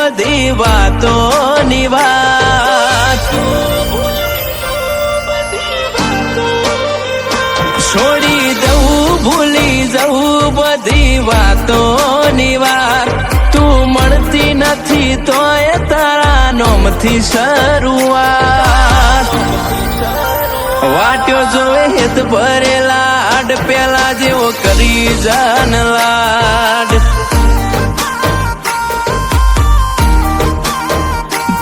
બધી વાતોની વાત. છોડી દઉં ભૂલી જવું બધી વાતોની વાત. તું મળતી નથી તોય તારા નોમથી શરૂઆત. વાટ્યો જોવે હેત ભરેલા આડ પેલા જેવો કરી જાન લાડ.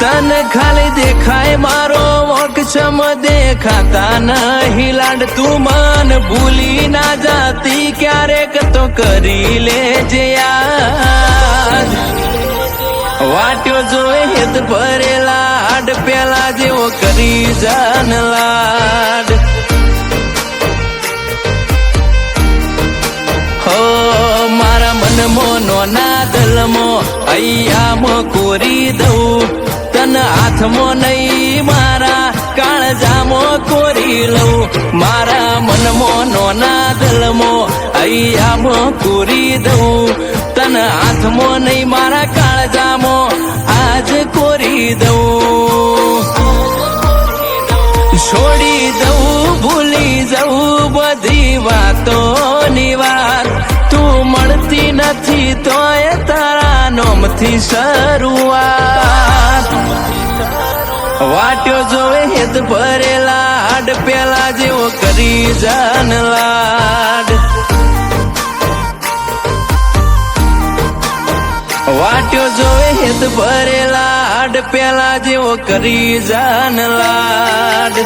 તને ખાલી દેખાય મારો મોક્ષમ દેખાતા નહીં લાડ. તું મન ભૂલી ના જાતી ક્યારેક તો કરી લેજે યાદ. વાટ્યો જોવે હેત ભરેલા આડ પેલા જેવો કરી જાન લાડ. હો મારા મનમાં નોના દલમાં અહીંયામાં કોરી દઉં. તન હાથમાં નહીં મારા કાળજામાં કોરી લઉં. મારા મનમાં નોના દલમાં અહીંયામાં કોરી દઉં. તન હાથમાં નહીં મારા કાળજામાં આજ કોરી દઉં. છોડી દઉં ભૂલી જવું બધી વાતોની વાત. તું મળતી નથી તોય તારા નોમથી શરૂઆત. વાટ્યો જોવે હેત ભરેલા આડ પેલા જેવો કરી જાન લાડ. વાટ્યો જોવે હેત ભરેલા આડ પેલા જેવો કરી જાન લાડ.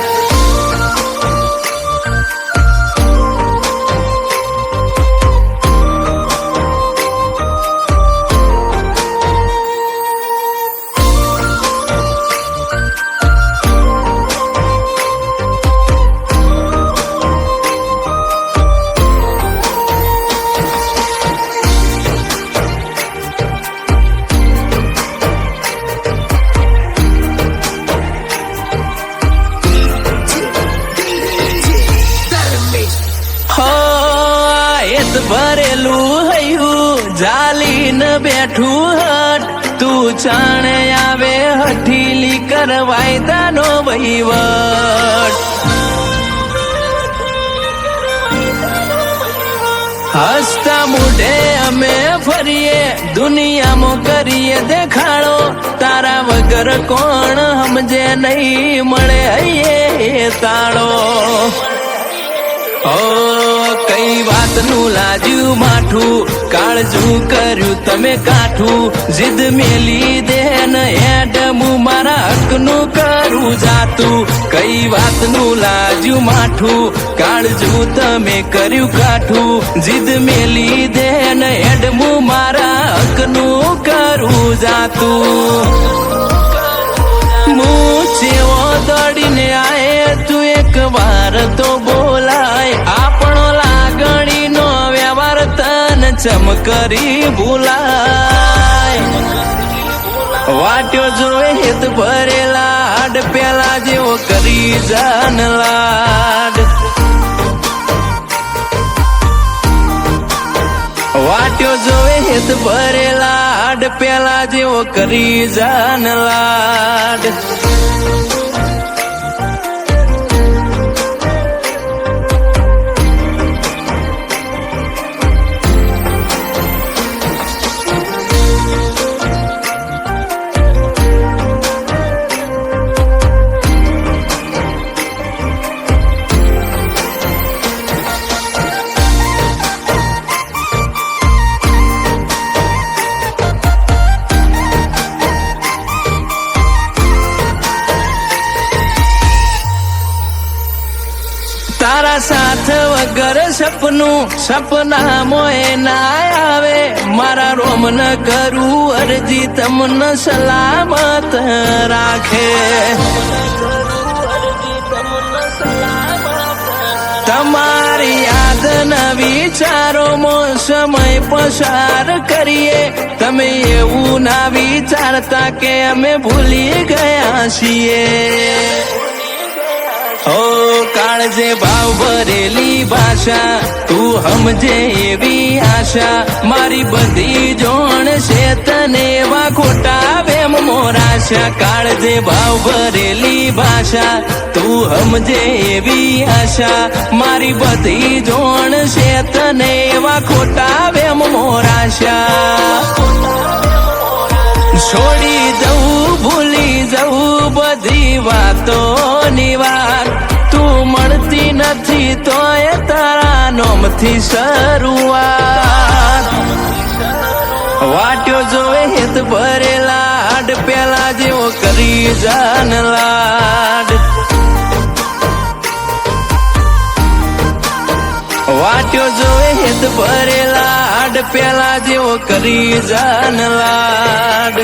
ભરેલું હૈયું જાલીને બેઠું હટ. તું જાણે આવે હઠીલી કરવાય તાનો વહીવટ. હસતા મોઢે અમે ફરીએ દુનિયામાં કરીએ દેખાડો. તારા વગર કોણ સમજે નહીં મળે હૈયે તાળો. ઓ કઈ વાતનું લાજ્યું માઠું કાળજું કર્યું તમે કાઠું. જીદ મેલી દે ને હેડમું મારા હકનું કરું જાતું. કઈ વાતનું લાજ્યું માઠું કાળજું તમે કર્યું કાઠું. જીદ મેલી દે ને હેડમું મારા હકનું કરું જાતું. મૂછેવો દોડીને આયે તું એક વાર તો બોલાય. આપણો લાગણીનો વ્યવહાર તન ચમ કરી ભૂલાય. વાટ્યો જોવે હેત ભરેલા આડ પેલા જેવો કરી જાન લાડ. વાટ્યો જોવે હેત ભરેલા આડ પેલા જેવો કરી જાન લાડ. તારા સાથ વગર સપનું સપના મોએ ના આવે. મારા રોમ ન કરું અરજી તમને સલામત રાખે. તમારી યાદ ના વિચારોમાં સમય પસાર કરીએ. તમે એવું ના વિચારતા કે અમે ભૂલી ગયા છીએ. ઓ કાળજે ભાવ ભરેલી ભાષા તું સમજે એવી આશા. મારી બધી જોણ છે તને એવા ખોટા મોરાશા કાળજે ભાવ ભરેલી ભાષા તું સમજે એવી આશા મારી બધી જોણ છે તને એવા ખોટા વેમ મોરાશા છોડી દઉં ભૂલી જવું બધી વાતોની વાત તું મળતી નથી તોય તારા નોમથી શરૂઆત વાટ્યો જોવે હેત ભરેલા હાડ પેલા જેવો કરી જાન લાડ વાટ્યો જોવે હેત ભરેલા હાડ પેલા જેવો કરી જાન લાડ